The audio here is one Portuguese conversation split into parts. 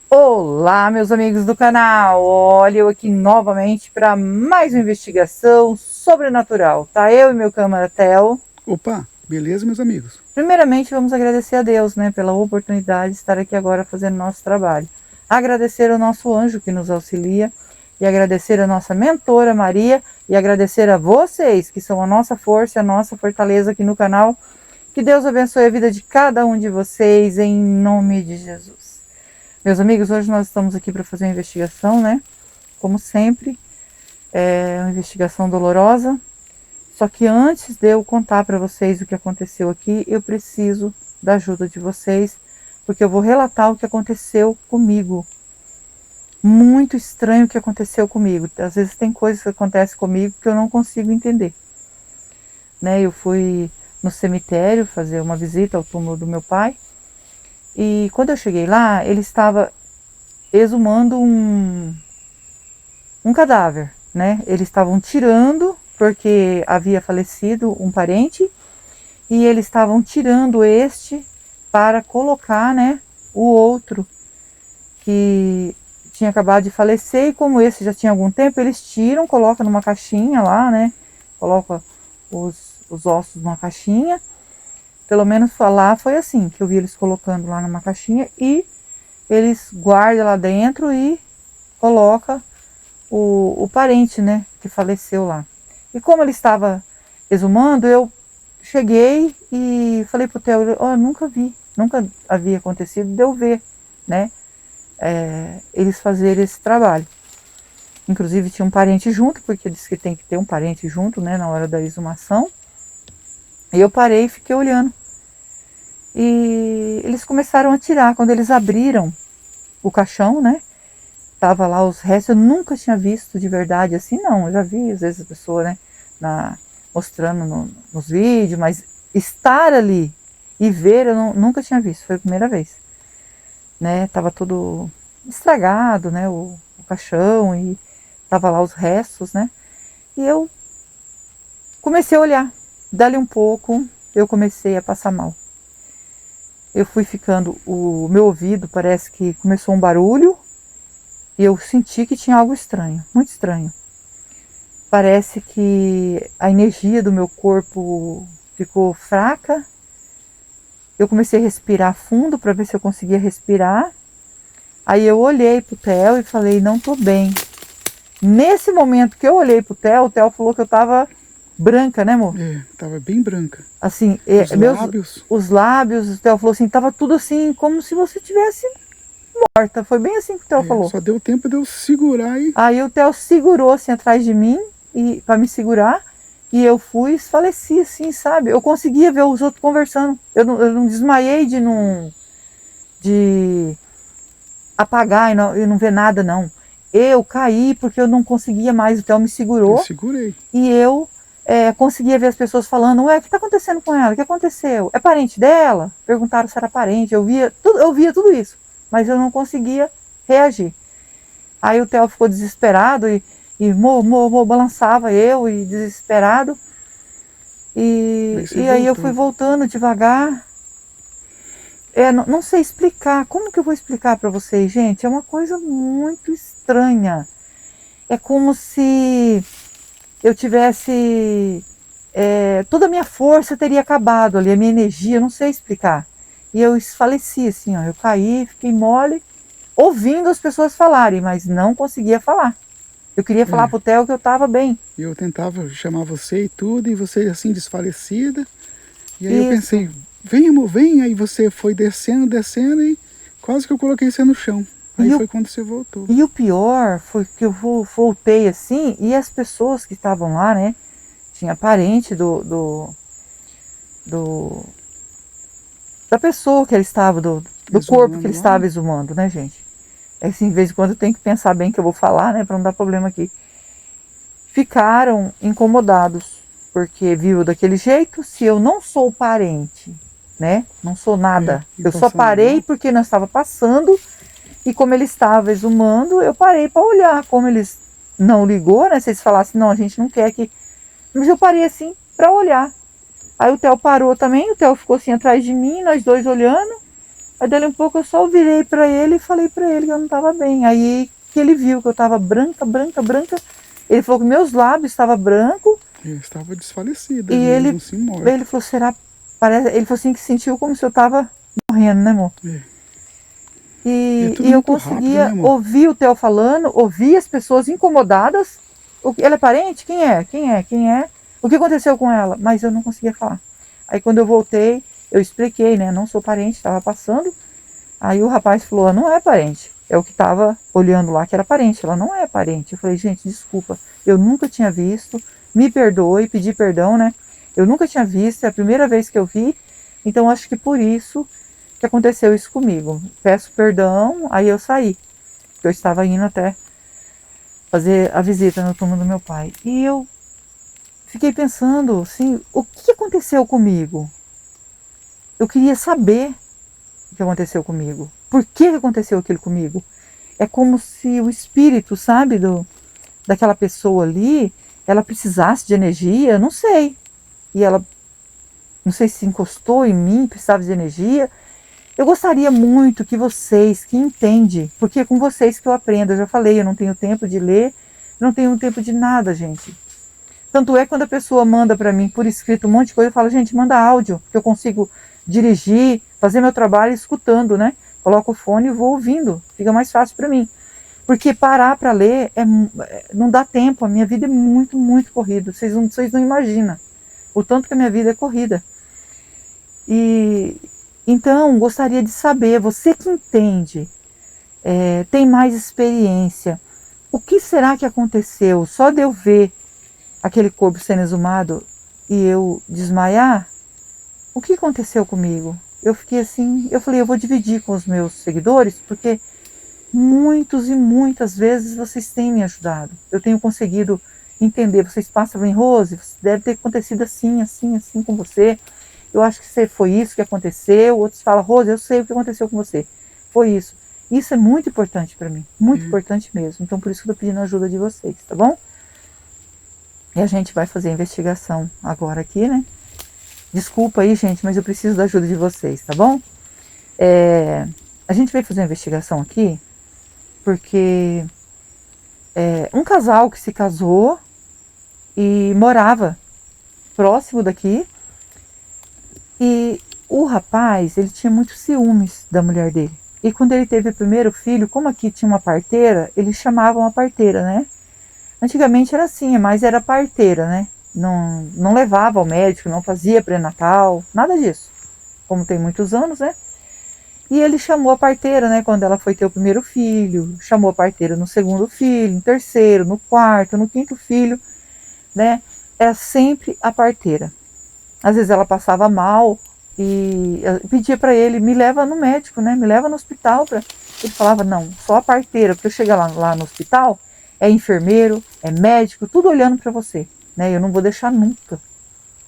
Olá, meus amigos do canal. Olha, eu aqui novamente para mais uma investigação sobrenatural. Tá eu e meu câmera Theo. Opa, beleza, meus amigos? Primeiramente, vamos agradecer a Deus, né, pela oportunidade de estar aqui agora fazendo nosso trabalho. Agradecer ao nosso anjo que nos auxilia e agradecer a nossa mentora Maria e agradecer a vocês que são a nossa força, a nossa fortaleza aqui no canal. Que Deus abençoe a vida de cada um de vocês em nome de Jesus. Meus amigos, hoje nós estamos aqui para fazer uma investigação, né? Como sempre, é uma investigação dolorosa. Só que antes de eu contar para vocês o que aconteceu aqui, eu preciso da ajuda de vocês, porque eu vou relatar o que aconteceu comigo. Muito estranho o que aconteceu comigo. Às vezes tem coisas que acontecem comigo que eu não consigo entender. Né? Eu fui no cemitério fazer uma visita ao túmulo do meu pai. E quando eu cheguei lá, ele estava exumando um cadáver, né? Eles estavam tirando, porque havia falecido um parente, e eles estavam tirando este para colocar, né, o outro que tinha acabado de falecer, e como esse já tinha algum tempo, eles tiram, colocam numa caixinha lá, né? Coloca os ossos numa caixinha. Pelo menos lá foi assim, que eu vi eles colocando lá numa caixinha e eles guardam lá dentro e coloca o parente, né, que faleceu lá. E como ele estava exumando, eu cheguei e falei pro Theo, nunca havia acontecido de eu ver, né, eles fazerem esse trabalho. Inclusive tinha um parente junto, porque diz que tem que ter um parente junto, né, na hora da exumação. E eu parei e fiquei olhando. E eles começaram a tirar. Quando eles abriram o caixão, né? Tava lá os restos. Eu nunca tinha visto de verdade assim, não. Eu já vi, às vezes, a pessoa, né? Mostrando nos vídeos, mas estar ali e ver, eu nunca tinha visto. Foi a primeira vez. Né? Tava tudo estragado, né? O caixão e tava lá os restos, né? E eu comecei a olhar. Dali um pouco, eu comecei a passar mal. Eu fui ficando, o meu ouvido parece que começou um barulho e eu senti que tinha algo estranho, muito estranho. Parece que a energia do meu corpo ficou fraca. Eu comecei a respirar fundo para ver se eu conseguia respirar. Aí eu olhei pro Theo e falei, não tô bem. Nesse momento que eu olhei pro Theo, o Theo falou que eu tava branca, né, amor? Tava bem branca. Assim, Os lábios. os lábios, o Theo falou assim, tava tudo assim, como se você tivesse morta. Foi bem assim que o Theo falou. Só deu tempo de eu segurar e. Aí o Theo segurou assim atrás de mim e para me segurar e eu fui e esfaleci assim, sabe? Eu conseguia ver os outros conversando. Eu não desmaiei de apagar e não ver nada, não. Eu caí porque eu não conseguia mais. O Theo me Eu segurou segurei. e eu conseguia ver as pessoas falando, ué, o que está acontecendo com ela? O que aconteceu? É parente dela? Perguntaram se era parente. Eu via tudo isso, mas eu não conseguia reagir. Aí o Theo ficou desesperado e balançava eu e desesperado. E aí eu fui voltando devagar. Não sei explicar. Como que eu vou explicar para vocês, gente? É uma coisa muito estranha. É como se eu tivesse... toda a minha força teria acabado ali, a minha energia, eu não sei explicar. E eu esfaleci assim, ó, eu caí, fiquei mole, ouvindo as pessoas falarem, mas não conseguia falar. Eu queria falar pro Theo que eu tava bem. Eu tentava chamar você e tudo, e você assim desfalecida. E aí eu Isso. pensei, vem amor, vem. Aí você foi descendo, descendo e quase que eu coloquei você no chão. Aí foi quando você voltou. E o pior foi que eu voltei assim, e as pessoas que estavam lá, né? Tinha parente da pessoa que ele estava, do corpo que ele estava exumando, né, gente? Assim, de vez em quando eu tenho que pensar bem que eu vou falar, né, para não dar problema aqui. Ficaram incomodados, porque viu daquele jeito, se eu não sou parente, né, não sou nada. Eu só parei porque nós estava passando, e como ele estava exumando, eu parei para olhar. Como eles não ligou, né, se eles falassem, não, a gente não quer que... Mas eu parei assim, para olhar. Aí o Theo parou também, o Theo ficou assim atrás de mim, nós dois olhando. Aí dali um pouco eu só virei para ele e falei para ele que eu não estava bem. Aí que ele viu que eu estava branca, branca, branca. Ele falou que meus lábios estavam brancos. Eu estava desfalecida E mesmo, ele, assim, morta. ele falou, será? Parece, ele falou assim que sentiu como se eu estava morrendo, né, amor? É. E tudo eu muito conseguia rápido, né, amor? ouvir o Theo falando, ouvir as pessoas incomodadas. Ela é parente? Quem é? Quem é? Quem é? O que aconteceu com ela? Mas eu não conseguia falar. Aí quando eu voltei, eu expliquei, né? Não sou parente, estava passando. Aí o rapaz falou, não é parente. É o que estava olhando lá que era parente. Ela não é parente. Eu falei, gente, desculpa. Eu nunca tinha visto. Me perdoe, pedi perdão, né? Eu nunca tinha visto, é a primeira vez que eu vi. Então acho que por isso que aconteceu isso comigo. Peço perdão, aí eu saí. Eu estava indo até fazer a visita no túmulo do meu pai. E eu fiquei pensando, assim, o que aconteceu comigo? Eu queria saber o que aconteceu comigo. Por que aconteceu aquilo comigo? É como se o espírito, sabe, daquela pessoa ali, ela precisasse de energia, não sei. E ela, não sei se encostou em mim, precisava de energia. Eu gostaria muito que vocês, que entendem, porque é com vocês que eu aprendo, eu já falei, eu não tenho tempo de ler, não tenho tempo de nada, gente. Tanto é quando a pessoa manda para mim por escrito um monte de coisa, eu falo, gente, manda áudio, que eu consigo dirigir, fazer meu trabalho escutando, né? Coloco o fone e vou ouvindo, fica mais fácil para mim. Porque parar para ler não dá tempo, a minha vida é muito, muito corrida, vocês não imaginam o tanto que a minha vida é corrida. E então, gostaria de saber, você que entende, tem mais experiência, o que será que aconteceu? Só de eu ver aquele corpo sendo exumado e eu desmaiar, o que aconteceu comigo? Eu fiquei assim, eu falei, eu vou dividir com os meus seguidores, porque muitos e muitas vezes vocês têm me ajudado. Eu tenho conseguido entender, vocês passam em Rose, deve ter acontecido assim, assim, assim com você. Eu acho que foi isso que aconteceu. Outros falam, Rose, eu sei o que aconteceu com você. Foi isso. Isso é muito importante para mim, muito importante mesmo. Então por isso que eu tô pedindo a ajuda de vocês, tá bom? E a gente vai fazer a investigação agora aqui, né? Desculpa aí, gente, mas eu preciso da ajuda de vocês, tá bom? A gente vai fazer a investigação aqui porque um casal que se casou e morava próximo daqui. E o rapaz, ele tinha muitos ciúmes da mulher dele. E quando ele teve o primeiro filho, como aqui tinha uma parteira, eles chamavam a parteira, né? Antigamente era assim, mas era parteira, né? Não levava ao médico, não fazia pré-natal, nada disso. Como tem muitos anos, né? E ele chamou a parteira, né? Quando ela foi ter o primeiro filho, chamou a parteira no segundo filho, no terceiro, no quarto, no quinto filho, né? Era sempre a parteira. Às vezes ela passava mal e pedia para ele, me leva no médico, né? Me leva no hospital. Ele falava, não, só a parteira, porque eu chegar lá no hospital, é enfermeiro, é médico, tudo olhando para você, né? Eu não vou deixar nunca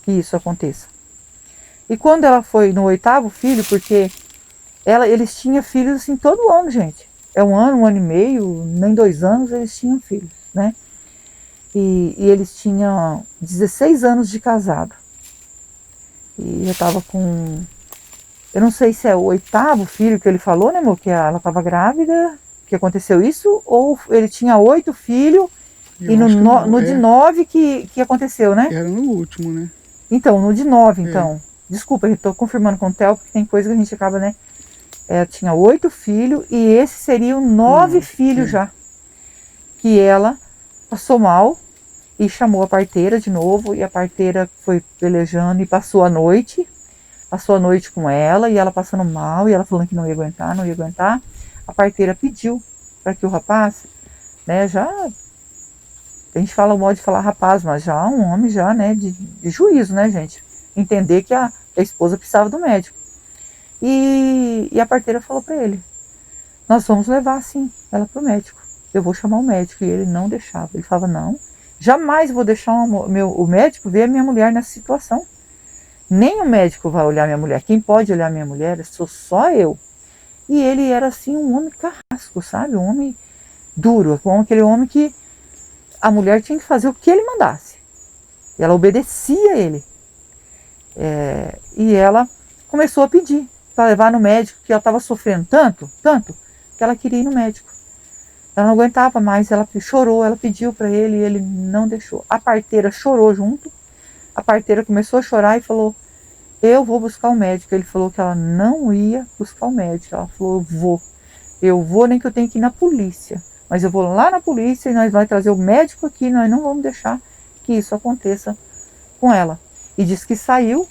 que isso aconteça. E quando ela foi no oitavo filho, porque eles tinham filhos assim todo ano, gente. É um ano e meio, nem 2 anos eles tinham filhos, né? E eles tinham 16 anos de casado. E eu tava com... Eu não sei se é o 8º filho que ele falou, né, amor? Que ela tava grávida, que aconteceu isso, ou ele tinha 8 filhos e no de 9 que aconteceu, né? Era no último, né? Então, no de 9, então. Desculpa, eu tô confirmando com o Theo, porque tem coisa que a gente acaba, né? Tinha 8 filhos e esse seriam 9 filhos já. Que ela passou mal e chamou a parteira de novo, e a parteira foi pelejando e passou a noite com ela, e ela passando mal, e ela falando que não ia aguentar. A parteira pediu para que o rapaz, né, já, a gente fala o modo de falar rapaz, mas já um homem já, né, de juízo, né, gente, entender que a esposa precisava do médico. E a parteira falou para ele, nós vamos levar sim ela pro médico, eu vou chamar o médico. E ele não deixava, ele falava, não, jamais vou deixar o médico ver a minha mulher nessa situação. Nem o médico vai olhar minha mulher. Quem pode olhar minha mulher sou só eu. E ele era assim um homem carrasco, sabe? Um homem duro. Aquele homem que a mulher tinha que fazer o que ele mandasse. Ela obedecia a ele. E ela começou a pedir para levar no médico, que ela estava sofrendo tanto, tanto, que ela queria ir no médico. Ela não aguentava mais, ela chorou, ela pediu para ele e ele não deixou. A parteira chorou junto, a parteira começou a chorar e falou, eu vou buscar o médico. Ele falou que ela não ia buscar o médico. Ela falou, eu vou, nem que eu tenha que ir na polícia. Mas eu vou lá na polícia e nós vamos trazer o médico aqui, nós não vamos deixar que isso aconteça com ela. E disse que saiu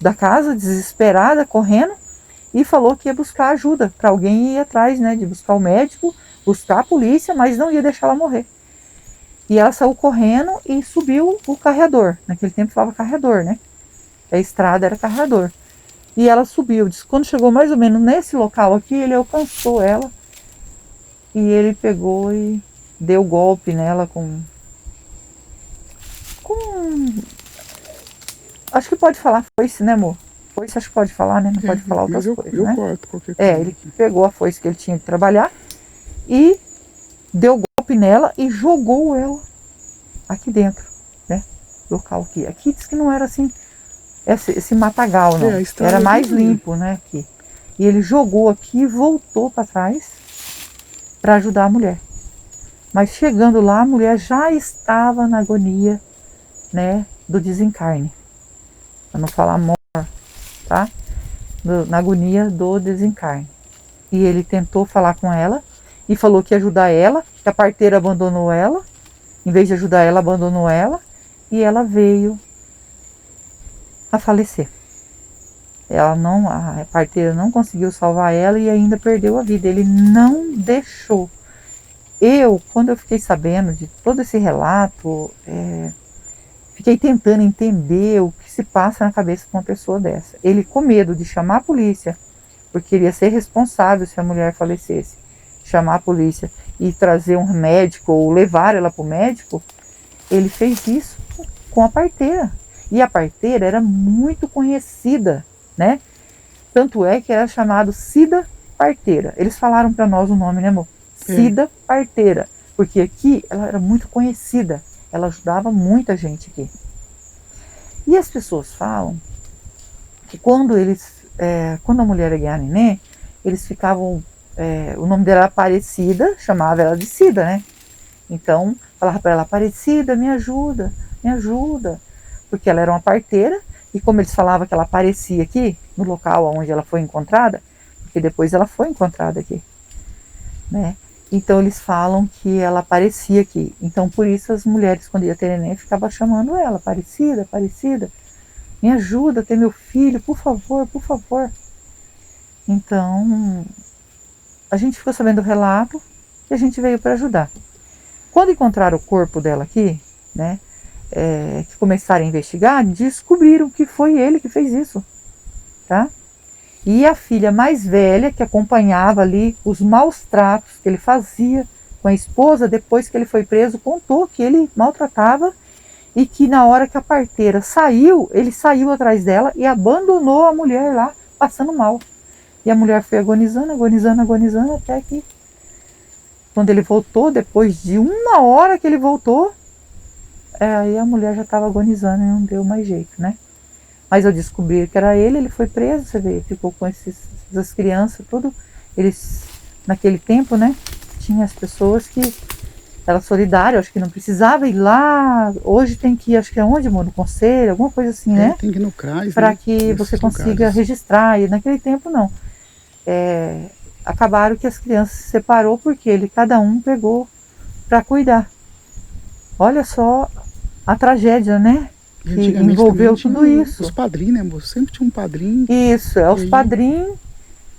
da casa desesperada, correndo, e falou que ia buscar ajuda, para alguém ir atrás, né, de buscar o médico, buscar a polícia, mas não ia deixar ela morrer. E ela saiu correndo e subiu o carreador. Naquele tempo falava carreador, né? A estrada era carreador. E ela subiu. Diz, quando chegou mais ou menos nesse local aqui, ele alcançou ela. E ele pegou e deu golpe nela com... Acho que pode falar foice, né, amor? Foice acho que pode falar, né? Não pode falar outras coisas, eu né? corto qualquer coisa. Ele pegou a foice que ele tinha que trabalhar e deu golpe nela e jogou ela aqui dentro, né? Local aqui. Aqui diz que não era assim, esse matagal, não. Era mais limpo, né? Aqui. E ele jogou aqui e voltou para trás para ajudar a mulher. Mas chegando lá, a mulher já estava na agonia, né? Do desencarne. Para não falar morte, tá? Na agonia do desencarne. E ele tentou falar com ela e falou que ia ajudar ela, que a parteira abandonou ela, em vez de ajudar ela, abandonou ela, e ela veio a falecer. A parteira não conseguiu salvar ela e ainda perdeu a vida. Ele não deixou. Quando eu fiquei sabendo de todo esse relato, fiquei tentando entender o que se passa na cabeça de uma pessoa dessa. Ele, com medo de chamar a polícia, porque ele ia ser responsável se a mulher falecesse, chamar a polícia e trazer um médico ou levar ela para o médico, ele fez isso com a parteira. E a parteira era muito conhecida, né? Tanto é que era chamado Cida Parteira. Eles falaram para nós o nome, né, amor? Cida Parteira. Porque aqui ela era muito conhecida. Ela ajudava muita gente aqui. E as pessoas falam que quando a mulher ia ganhar neném, eles ficavam... o nome dela era Aparecida, chamava ela de Cida, né? Então, falava para ela, Aparecida, me ajuda, me ajuda. Porque ela era uma parteira, e como eles falavam que ela aparecia aqui, no local onde ela foi encontrada, porque depois ela foi encontrada aqui, né? Então eles falam que ela aparecia aqui. Então por isso as mulheres, quando ia ter neném, ficavam chamando ela, Aparecida, Aparecida, me ajuda a ter meu filho, por favor, por favor. Então, a gente ficou sabendo do relato e a gente veio para ajudar. Quando encontraram o corpo dela aqui, né, que começaram a investigar, descobriram que foi ele que fez isso, tá? E a filha mais velha, que acompanhava ali os maus tratos que ele fazia com a esposa depois que ele foi preso, contou que ele maltratava e que na hora que a parteira saiu, ele saiu atrás dela e abandonou a mulher lá, passando mal. E a mulher foi agonizando, agonizando, agonizando, até que quando ele voltou, depois de 1 hora que ele voltou, aí a mulher já estava agonizando e não deu mais jeito, né? Mas eu descobri que era ele foi preso, você vê, ficou com essas crianças, tudo. Eles, naquele tempo, né, tinha as pessoas que era solidário, acho que não precisava ir lá, hoje tem que ir, acho que é onde, amor? No conselho, alguma coisa assim, né? Tem que ir no CRAS, para né? que você consiga registrar, e naquele tempo não. Acabaram que as crianças se separou porque cada um pegou para cuidar. Olha só a tragédia, né? Que envolveu tudo isso. Os padrinhos, né, amor? Sempre tinha um padrinho. Isso, os padrinhos,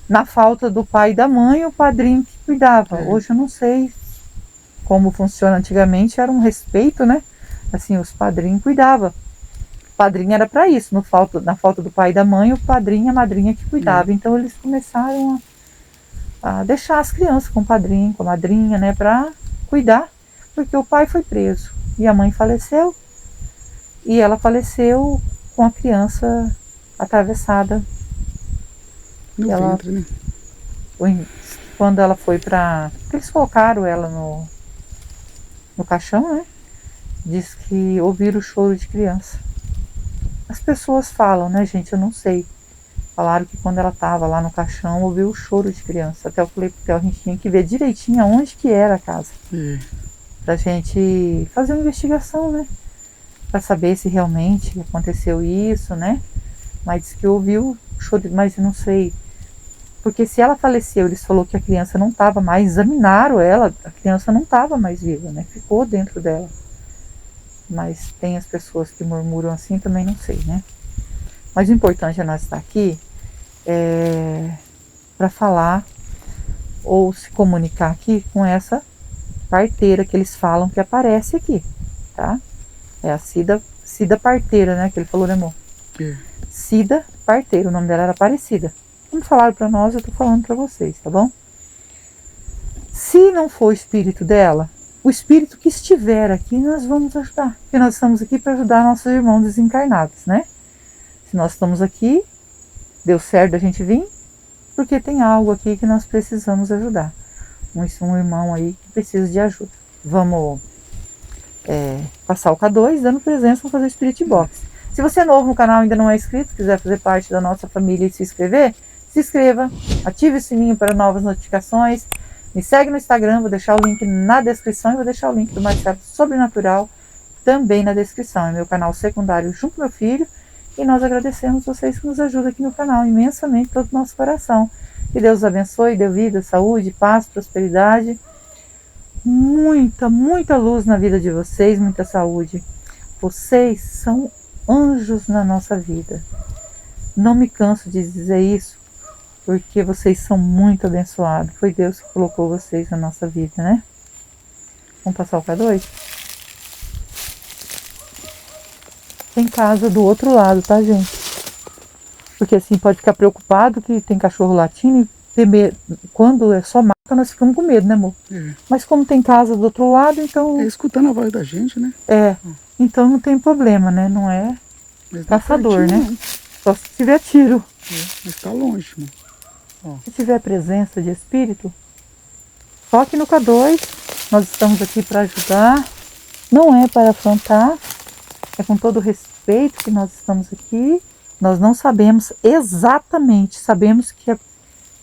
na falta do pai e da mãe, o padrinho que cuidava. Hoje eu não sei como funciona. Antigamente era um respeito, né? Assim, os padrinhos cuidavam. O padrinho era para isso, na falta do pai e da mãe, o padrinho e a madrinha que cuidava. Então eles começaram a deixar as crianças com o padrinho, com a madrinha, né? Para cuidar, porque o pai foi preso e a mãe faleceu. E ela faleceu com a criança atravessada. No ventre, né? Quando ela foi para... Eles colocaram ela no caixão, né? Diz que ouviram o choro de criança. As pessoas falam, né, gente? Eu não sei. Falaram que quando ela estava lá no caixão, ouviu o choro de criança. Até eu falei pro Theo, a gente tinha que ver direitinho aonde que era a casa. Pra gente fazer uma investigação, né? Pra saber se realmente aconteceu isso, né? Mas disse que ouviu o choro, mas eu não sei. Porque se ela faleceu, eles falaram que a criança não estava mais, examinaram ela, a criança não estava mais viva, né? Ficou dentro dela. Mas tem as pessoas que murmuram assim, também não sei, né? Mas o importante é nós estar aqui para falar ou se comunicar aqui com essa parteira que eles falam que aparece aqui, tá? É a Cida Parteira, né? Que ele falou, né, amor? Cida Parteira, o nome dela era Aparecida. Como falaram para nós, eu tô falando para vocês, tá bom? Se não for o espírito dela, o espírito que estiver aqui, nós vamos ajudar. Porque nós estamos aqui para ajudar nossos irmãos desencarnados, né? Se nós estamos aqui, deu certo a gente vir, porque tem algo aqui que nós precisamos ajudar. Um irmão aí que precisa de ajuda. Vamos passar o K2, dando presença, vamos fazer o Spirit Box. Se você é novo no canal e ainda não é inscrito, quiser fazer parte da nossa família e se inscrever, se inscreva, ative o sininho para novas notificações, me segue no Instagram, vou deixar o link na descrição e vou deixar o link do Marcelo Sobrenatural também na descrição. É meu canal secundário junto com meu filho. E nós agradecemos vocês que nos ajudam aqui no canal imensamente, todo o nosso coração. Que Deus os abençoe, dê vida, saúde, paz, prosperidade. Muita, muita luz na vida de vocês, muita saúde. Vocês são anjos na nossa vida. Não me canso de dizer isso, porque vocês são muito abençoados. Foi Deus que colocou vocês na nossa vida, né? Vamos passar o K2? Tem casa do outro lado, tá, gente? Porque assim, pode ficar preocupado que tem cachorro latindo e ter medo. Quando é só maca, nós ficamos com medo, né, amor? Mas como tem casa do outro lado, então... escutando a voz da gente, né? Então não tem problema, né? Não é caçador, pertinho, né? Não. Só se tiver tiro. Mas tá longe, mano. Se tiver presença de espírito, toque no K2. Nós estamos aqui para ajudar. Não é para afrontar. É com todo o respeito que nós estamos aqui. Nós não sabemos exatamente, sabemos que é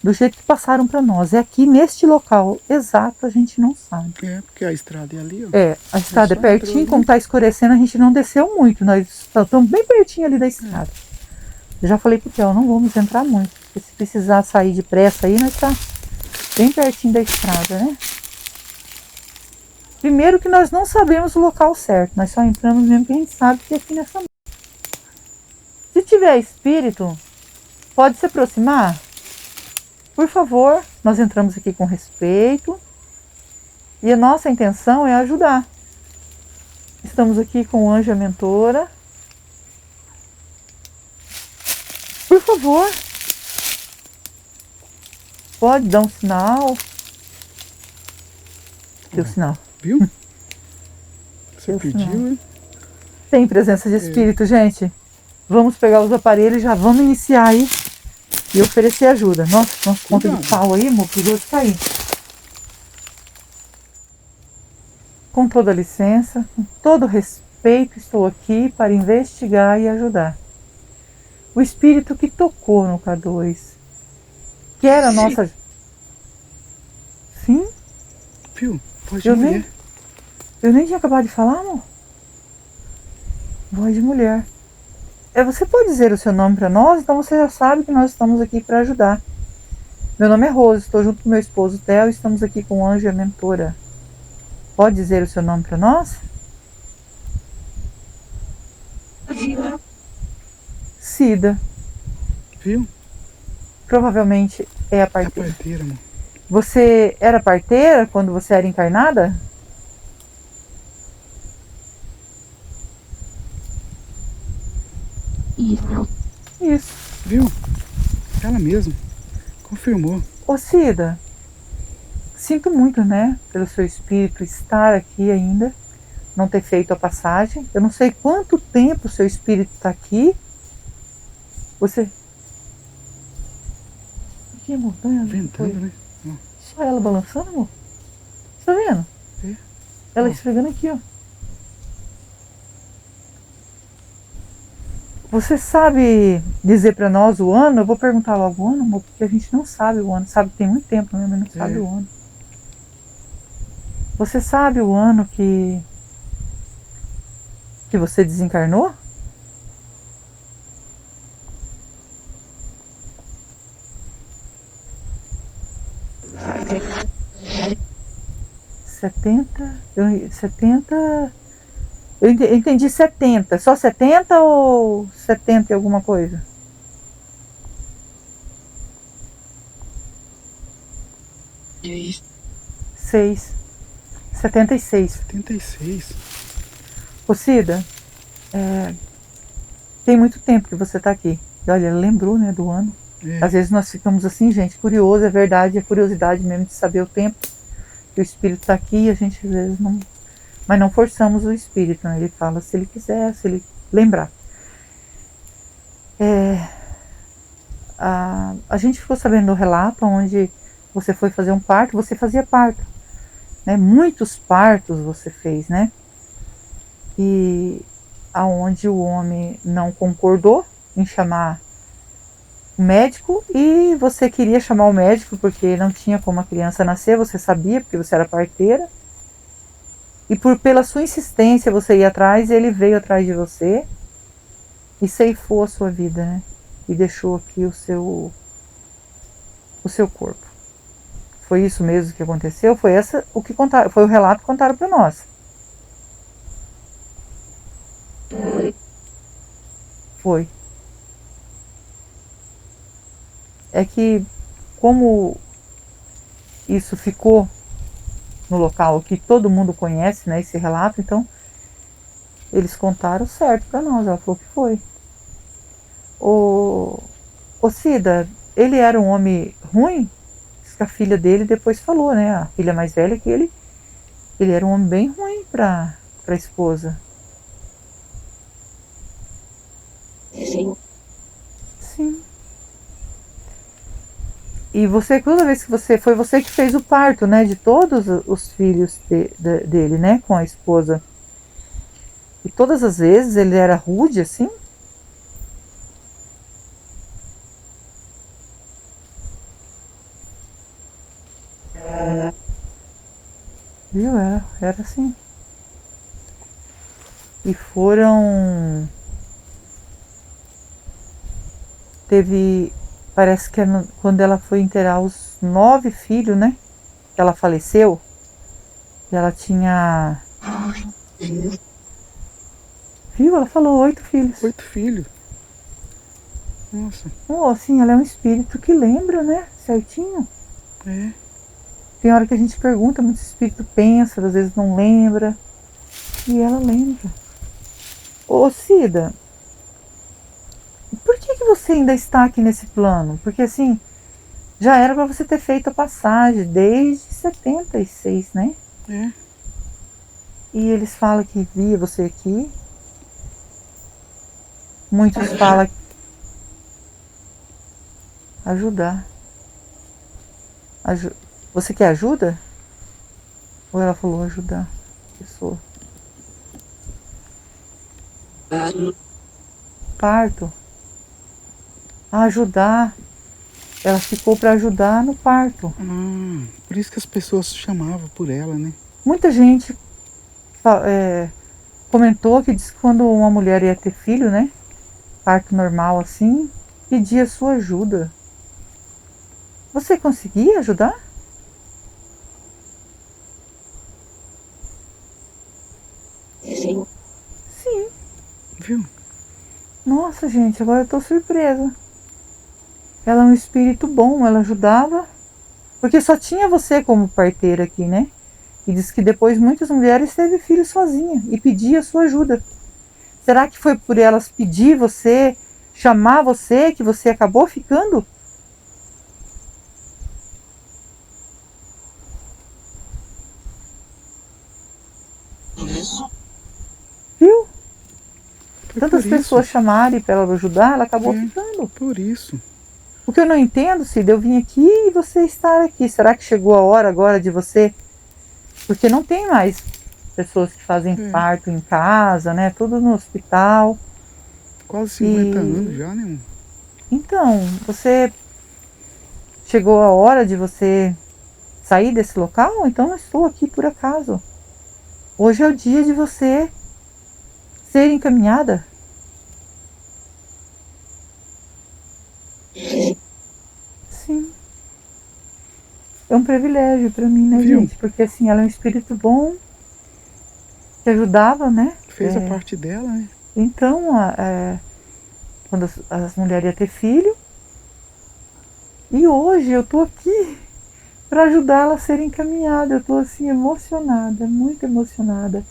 do jeito que passaram para nós. É aqui neste local exato, a gente não sabe. Porque a estrada é ali, ó. A estrada é pertinho, entrou, como está escurecendo, a gente não desceu muito. Nós estamos bem pertinho ali da estrada. Eu já falei pro Theo, não vamos entrar muito. Porque se precisar sair depressa aí, nós tá bem pertinho da estrada, né? Primeiro que nós não sabemos o local certo, nós só entramos mesmo que a gente sabe que é aqui nessa... Se tiver espírito, pode se aproximar? Por favor, nós entramos aqui com respeito e a nossa intenção é ajudar. Estamos aqui com o anjo e a mentora. Por favor, pode dar um sinal. Deu sinal. Viu? Você pediu, né? Tem presença de espírito, gente. Vamos pegar os aparelhos e já vamos iniciar aí e oferecer ajuda. Nossa conta de pau aí, amor, perigoso de cair. Com toda licença, com todo respeito, estou aqui para investigar e ajudar. O espírito que tocou no K2, que era a nossa... Sim? Viu? Voz de mulher. Eu nem tinha acabado de falar, amor. Voz de mulher. Você pode dizer o seu nome para nós? Então você já sabe que nós estamos aqui para ajudar. Meu nome é Rose, estou junto com meu esposo Theo e estamos aqui com o anjo e a mentora. Pode dizer o seu nome para nós? Cida. Viu? Provavelmente é a parteira. É a parteira, amor. Você era parteira quando você era encarnada? Isso. Viu? Ela mesma. Confirmou. Ô Cida, sinto muito, né, pelo seu espírito estar aqui ainda, não ter feito a passagem. Eu não sei quanto tempo o seu espírito está aqui. Você... O que, amor? Ventando, né? Só ela balançando, amor? Você tá vendo? Ela esfregando aqui, ó. Você sabe dizer para nós o ano? Eu vou perguntar logo o ano, amor, porque a gente não sabe o ano. Sabe que tem muito tempo mesmo, mas não sabe o ano. Você sabe o ano que você desencarnou? Eu entendi 70. Só 70 ou 70 e alguma coisa? Seis. 76. 76. Ô Cida, tem muito tempo que você está aqui. E olha, ela lembrou, né, do ano. Às vezes nós ficamos assim, gente, curioso, é verdade, é curiosidade mesmo de saber o tempo que o espírito está aqui e a gente às vezes não... Mas não forçamos o espírito, né? Ele fala se ele quiser, se ele lembrar. A gente ficou sabendo do relato onde você foi fazer um parto, você fazia parto, né? Muitos partos você fez, né? E aonde o homem não concordou em chamar o médico e você queria chamar o médico porque não tinha como a criança nascer, você sabia, porque você era parteira. E pela sua insistência você ia atrás, ele veio atrás de você e ceifou a sua vida, né? E deixou aqui o seu corpo. Foi isso mesmo que aconteceu? Foi o que contaram, foi o relato que contaram para nós. Foi. É que como isso ficou no local que todo mundo conhece, né, esse relato, então eles contaram certo para nós, ela falou que foi. O Cida, ele era um homem ruim? Diz que a filha dele depois falou, né, a filha mais velha, que ele era um homem bem ruim para a esposa. Sim. E você, toda vez que foi você que fez o parto, né, de todos os filhos dele, né, com a esposa. E todas as vezes ele era rude, assim? Viu? Era assim. E parece que quando ela foi enterrar os 9 filhos, né? Que ela faleceu. E ela tinha... Viu? Ela falou 8 filhos. 8 filhos. Nossa. Assim, ela é um espírito que lembra, né? Certinho. Tem hora que a gente pergunta, muito espírito pensa, às vezes não lembra. E ela lembra. Ô Cida, por que você ainda está aqui nesse plano? Porque assim, já era para você ter feito a passagem desde 76, né? E eles falam que via você aqui. Muitos falam ajudar. Você quer ajuda? Ou ela falou ajudar a pessoa? Parto. Ajudar. Ela ficou para ajudar no parto. Por isso que as pessoas chamavam por ela, né? Muita gente comentou que disse que quando uma mulher ia ter filho, né? Parto normal assim, pedia sua ajuda. Você conseguia ajudar? Sim. Viu? Nossa, gente, agora eu tô surpresa. Ela é um espírito bom, ela ajudava. Porque só tinha você como parteira aqui, né? E diz que depois muitas mulheres teve filhos sozinha e pedia sua ajuda. Será que foi por elas pedir você, chamar você, que você acabou ficando? Viu? Tantas pessoas chamarem para ela ajudar, ela acabou ficando. Por isso. O que eu não entendo, Cida, eu vim aqui e você estar aqui. Será que chegou a hora agora de você? Porque não tem mais pessoas que fazem parto em casa, né? Tudo no hospital. quase 50 anos já, né? Então, você chegou a hora de você sair desse local? Então eu estou aqui por acaso. Hoje é o dia de você ser encaminhada. Sim. É um privilégio para mim, né, Viu? gente? Porque assim, ela é um espírito bom, que ajudava, né? Fez a parte dela, né? Então, quando as mulheres iam ter filho, e hoje eu tô aqui para ajudá-la a ser encaminhada. Eu tô assim emocionada, muito emocionada.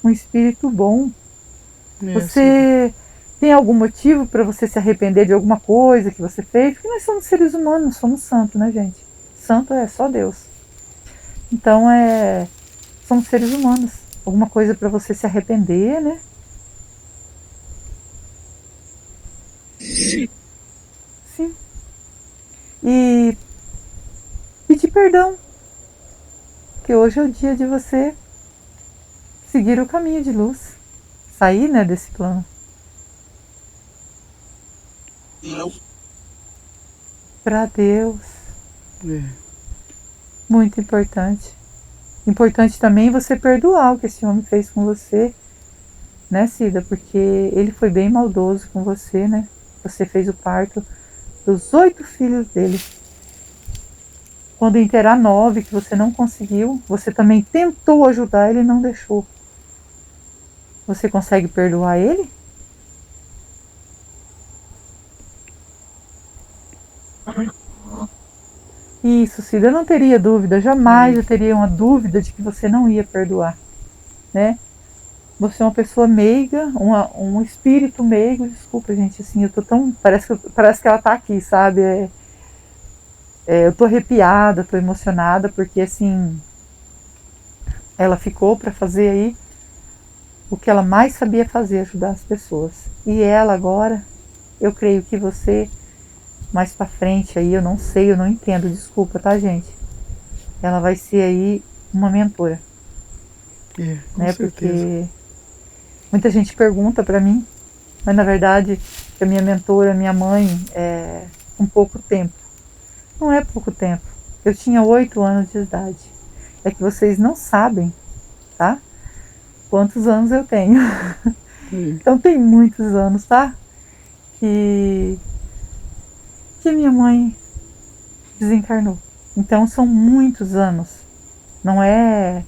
Um espírito bom. Você tem algum motivo para você se arrepender de alguma coisa que você fez? Porque nós somos seres humanos, não somos santos, né, gente? Santo é só Deus. Então, somos seres humanos. Alguma coisa para você se arrepender, né? Sim. E pedir perdão. Porque hoje é o dia de você seguir o caminho de luz. Sair, né, desse plano. Para Deus. Muito importante. Importante também você perdoar o que esse homem fez com você, né, Cida? Porque ele foi bem maldoso com você, né? Você fez o parto dos 8 filhos dele. Quando inteirar 9, que você não conseguiu, você também tentou ajudar, ele não deixou. Você consegue perdoar ele? Isso, Cida, eu não teria dúvida, jamais eu teria uma dúvida de que você não ia perdoar, né? Você é uma pessoa meiga, um espírito meigo, desculpa, gente, assim, eu tô tão, parece que ela tá aqui, sabe? Eu tô arrepiada, tô emocionada, porque assim, ela ficou para fazer aí o que ela mais sabia fazer, ajudar as pessoas. E ela agora, eu creio que você, mais para frente aí, eu não sei, eu não entendo, desculpa, tá, gente? Ela vai ser aí uma mentora. Com né? certeza. Porque muita gente pergunta para mim, mas na verdade a minha mentora, minha mãe, um pouco tempo. Não é pouco tempo. Eu tinha 8 anos de idade. É que vocês não sabem, tá? Quantos anos eu tenho. Então tem muitos anos, tá? Que minha mãe desencarnou. Então são muitos anos. Não é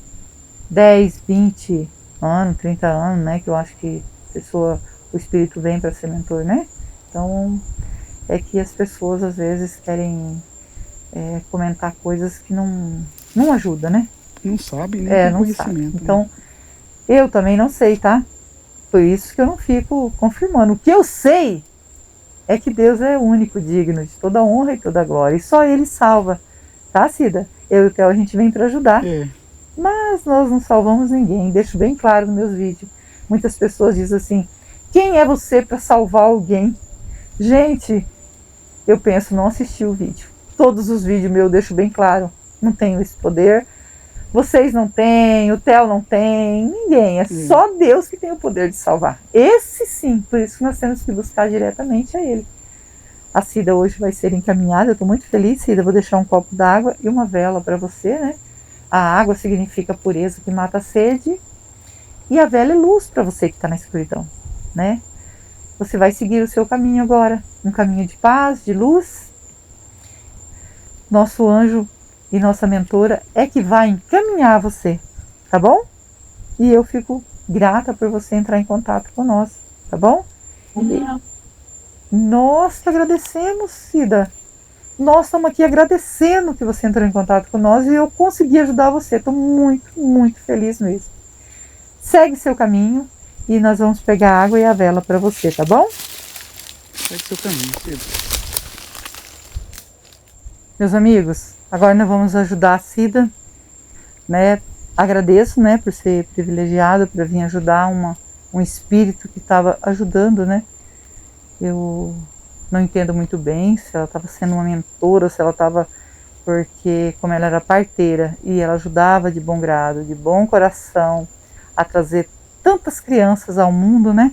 10, 20 anos, 30 anos, né? Que eu acho que o espírito vem para ser mentor, né? Então é que as pessoas às vezes querem comentar coisas que não ajudam, né? Não sabe, nem tem não conhecimento. Sabe. Então, eu também não sei, tá? Por isso que eu não fico confirmando. O que eu sei é que Deus é o único digno de toda honra e toda glória. E só Ele salva. Tá, Cida? Eu e o Theo, a gente vem para ajudar. Mas nós não salvamos ninguém. Deixo bem claro nos meus vídeos. Muitas pessoas dizem assim, quem é você para salvar alguém? Gente, eu penso, não assisti o vídeo. Todos os vídeos meus eu deixo bem claro. Não tenho esse poder. Vocês não têm, o Theo não tem, ninguém. É só Deus que tem o poder de salvar. Esse sim, por isso que nós temos que buscar diretamente a Ele. A Cida hoje vai ser encaminhada, eu estou muito feliz, Cida. Vou deixar um copo d'água e uma vela para você, né? A água significa pureza que mata a sede. E a vela é luz para você que está na escuridão, né? Você vai seguir o seu caminho agora. Um caminho de paz, de luz. Nosso anjo e nossa mentora é que vai encaminhar você, tá bom? E eu fico grata por você entrar em contato com nós, tá bom? Nós te agradecemos, Cida. Nós estamos aqui agradecendo que você entrou em contato com nós e eu consegui ajudar você. Estou muito, muito feliz mesmo. Segue seu caminho e nós vamos pegar a água e a vela para você, tá bom? Segue seu caminho, Cida. Meus amigos, agora nós vamos ajudar a Cida, né? Agradeço, né, por ser privilegiada, por vir ajudar um espírito que estava ajudando, né? Eu não entendo muito bem se ela estava sendo uma mentora, se ela estava... Porque como ela era parteira e ela ajudava de bom grado, de bom coração, a trazer tantas crianças ao mundo, né?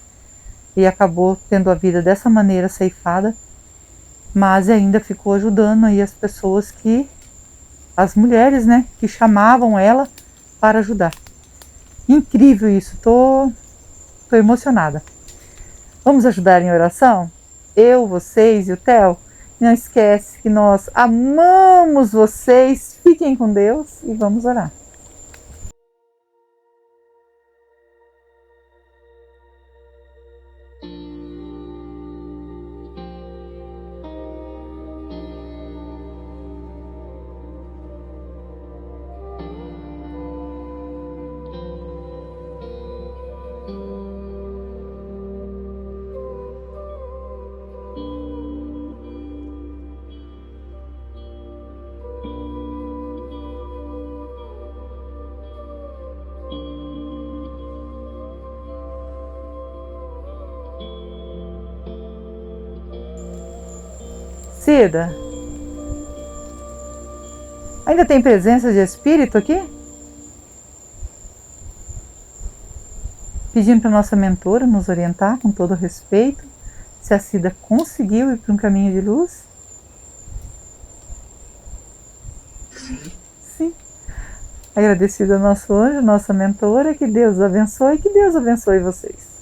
e acabou tendo a vida dessa maneira ceifada, mas ainda ficou ajudando aí as pessoas as mulheres, né, que chamavam ela para ajudar. Incrível isso, tô emocionada. Vamos ajudar em oração? Eu, vocês e o Theo? Não esquece que nós amamos vocês. Fiquem com Deus e vamos orar. Cida, ainda tem presença de espírito aqui? Pedindo para nossa mentora nos orientar com todo respeito, se a Cida conseguiu ir para um caminho de luz? Sim. Agradecido ao nosso anjo, nossa mentora, que Deus abençoe, que Deus abençoe vocês.